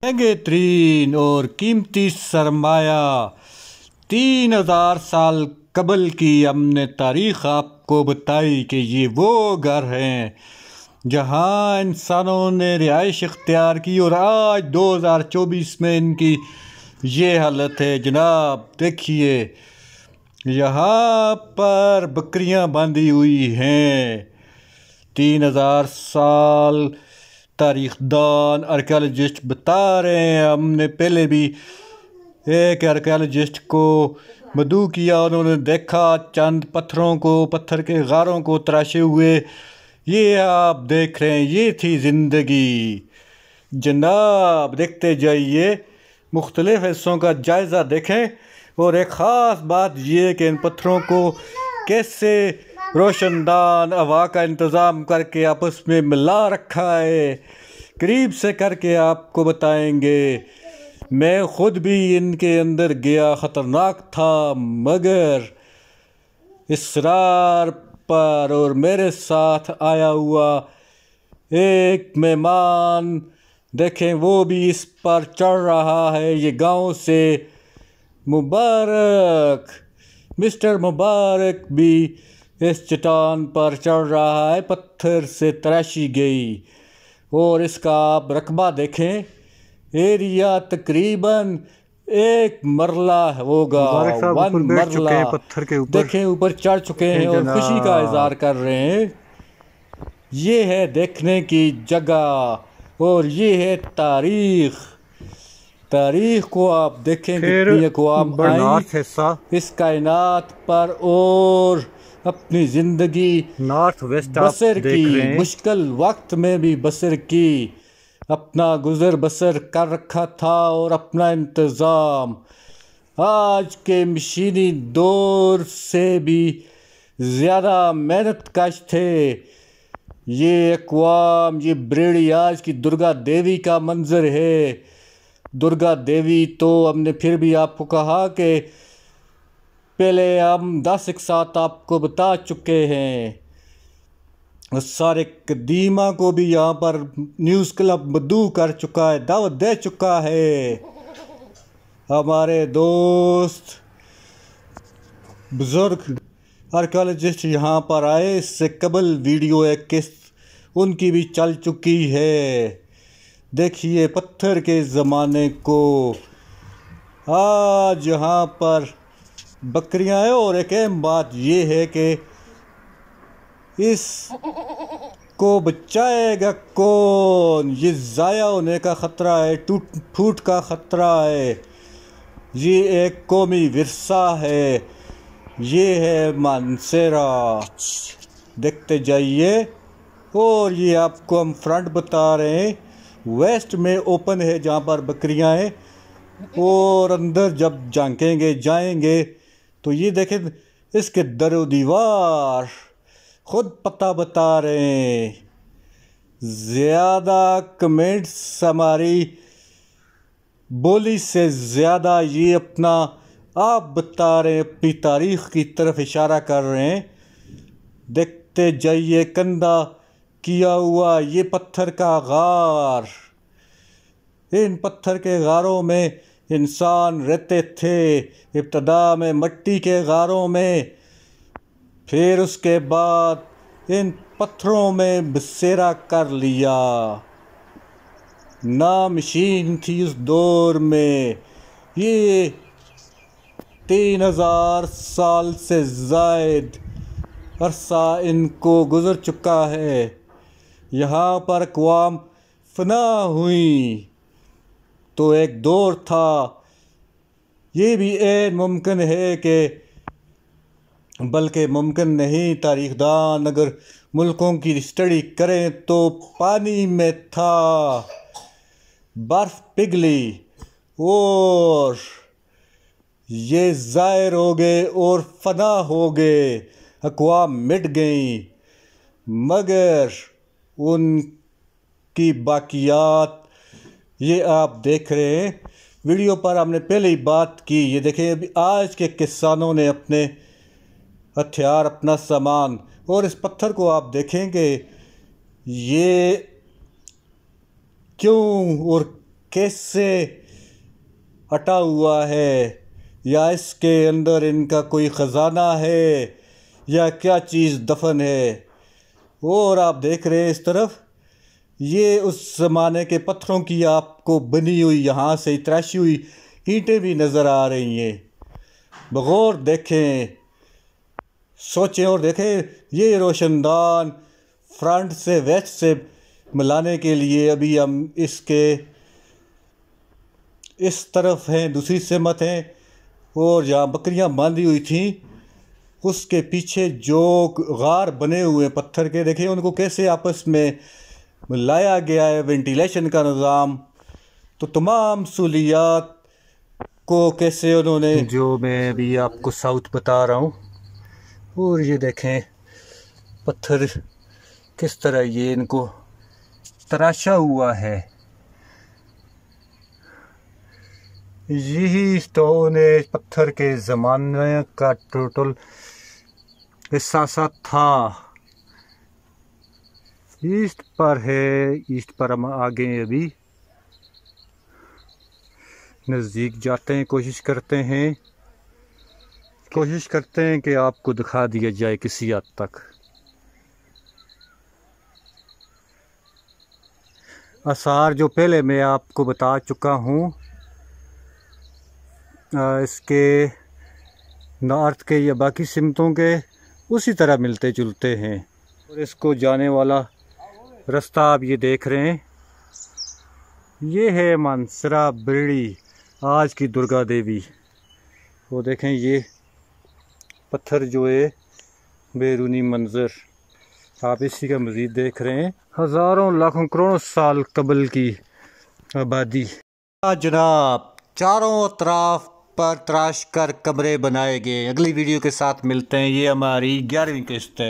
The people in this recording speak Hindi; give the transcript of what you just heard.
महंगे तरीन और कीमती सरमाया 3000 साल कबल की हमने तारीख आपको बताई कि ये वो घर हैं जहाँ इंसानों ने रिहाइश इख्तियार की और आज 2024 में इनकी ये हालत है जनाब। देखिए यहाँ पर बकरियाँ बांधी हुई हैं। 3000 साल तारीखदान आर्कियोलॉजिस्ट बता रहे हैं। हमने पहले भी एक आर्कियोलॉजिस्ट को मदऊ किया, उन्होंने देखा चंद पत्थरों को, पत्थर के गारों को तराशे हुए। ये आप देख रहे हैं, ये थी ज़िंदगी जनाब। देखते जाइए, मुख्तलिफ हिस्सों का जायज़ा देखें। और एक ख़ास बात ये कि इन पत्थरों को कैसे रोशनदान हवा का इंतज़ाम करके आपस में मिला रखा है, करीब से करके आपको बताएंगे। मैं ख़ुद भी इनके अंदर गया, ख़तरनाक था, मगर इसरार पर और मेरे साथ आया हुआ एक मेहमान देखें, वो भी इस पर चढ़ रहा है। ये गांव से मुबारक, मिस्टर मुबारक भी इस चट्टान पर चढ़ रहा है। पत्थर से तराशी गई और इसका आप रकबा देखें, एरिया तकरीबन 1 मरला होगा, 1 मरला। पत्थर के ऊपर देखें, ऊपर चढ़ चुके हैं और खुशी का इजहार कर रहे हैं। ये है देखने की जगह और ये है तारीख। तारीख को आप देखें, कितनी अक़वाम आई इस कायनात पर और अपनी ज़िंदगी नॉर्थ वेस्ट बसर की, मुश्किल वक्त में भी बसर की, अपना गुज़र बसर कर रखा था और अपना इंतज़ाम आज के मशीनी दौर से भी ज़्यादा मेहनत कश थे। ये अक़वाम, ये बरेड़ी आज की दुर्गा देवी का मंज़र है। दुर्गा देवी तो हमने फिर भी आपको कहा कि पहले हम 10 एक साथ आपको बता चुके हैं। सारे कदीमा को भी यहाँ पर न्यूज़ क्लब मदऊ कर चुका है, दावत दे चुका है। हमारे दोस्त बुज़ुर्ग आर्कियोलॉजिस्ट यहाँ पर आए, इससे कबल वीडियो एक किस्त उनकी भी चल चुकी है। देखिए पत्थर के ज़माने को, आज यहाँ पर बकरियाँ हैं। और एक अहम बात ये है कि इस को बचाएगा कौन? ये ज़ाया होने का ख़तरा है, टूट फूट का ख़तरा है। ये एक कौमी विरसा है, ये है मानसेरा। देखते जाइए। और ये आपको हम फ्रंट बता रहे हैं, वेस्ट में ओपन है जहाँ पर बकरियाँ हैं। और अंदर जब झांकेंगे जाएंगे तो ये देखें, इसके दरो दीवार खुद पता बता रहे हैं। ज़्यादा कमेंट्स हमारी बोली से ज़्यादा ये अपना आप बता रहे हैं, अपनी तारीख़ की तरफ इशारा कर रहे हैं। देखते जाइए, कंधा किया हुआ ये पत्थर का गार। इन पत्थर के गारों में इंसान रहते थे, इब्तदा में मट्टी के गारों में, फिर उसके बाद इन पत्थरों में बसेरा कर लिया। ना मशीन थी उस दौर में। ये 3000 साल से ज़ायद अरसा इनको गुज़र चुका है। यहाँ पर अक़वाम फना हुई तो एक दौर था। ये भी मुमकिन है कि, बल्कि मुमकिन नहीं, तारीखदान अगर मुल्कों की स्टडी करें तो पानी में था, बर्फ़ पिघली और ये ज़ाहिर हो गए और फना हो गए, अक़वाम मिट गई। मगर उनकी बाकियात ये आप देख रहे हैं। वीडियो पर हमने पहले ही बात की। ये देखें, अभी आज के किसानों ने अपने हथियार, अपना सामान, और इस पत्थर को आप देखेंगे ये क्यों और कैसे अटा हुआ है, या इसके अंदर इनका कोई ख़जाना है, या क्या चीज़ दफन है। और आप देख रहे हैं इस तरफ, ये उस ज़माने के पत्थरों की आपको बनी हुई यहाँ से तराशी हुई ईंटें भी नज़र आ रही हैं। बगौर देखें, सोचें और देखें। ये रोशनदान फ्रंट से वेस्ट से मिलाने के लिए अभी हम इसके इस तरफ हैं, दूसरी सिमत हैं। और जहाँ बकरियाँ बांधी हुई थी उसके पीछे जो गार बने हुए पत्थर के, देखें उनको कैसे आपस में मिलाया गया है, वेंटिलेशन का निज़ाम। तो तमाम सहूलियात को कैसे उन्होंने, जो मैं अभी आपको साउथ बता रहा हूँ। और ये देखें पत्थर किस तरह ये इनको तराशा हुआ है। यही स्टोन एज पत्थर के ज़माने का टोटल हिस्सा सा था। ईस्ट पर है, ईस्ट पर हम आगे अभी नज़दीक जाते हैं, कोशिश करते हैं कि आपको दिखा दिया जाए किसी हद तक। आसार जो पहले मैं आपको बता चुका हूँ, इसके नॉर्थ के या बाकी सिमतों के उसी तरह मिलते जुलते हैं। और इसको जाने वाला रास्ता आप ये देख रहे हैं, ये है मानसरा बिरड़ी, आज की दुर्गा देवी। वो देखें ये पत्थर जो है बैरूनी मंजर, आप इसी का मज़ीद देख रहे हैं। हज़ारों लाखों करोड़ों साल कबल की आबादी। जनाब चारों तरफ पर तराश कर कमरे बनाए गए। अगली वीडियो के साथ मिलते हैं। ये हमारी 11वीं किस्त है।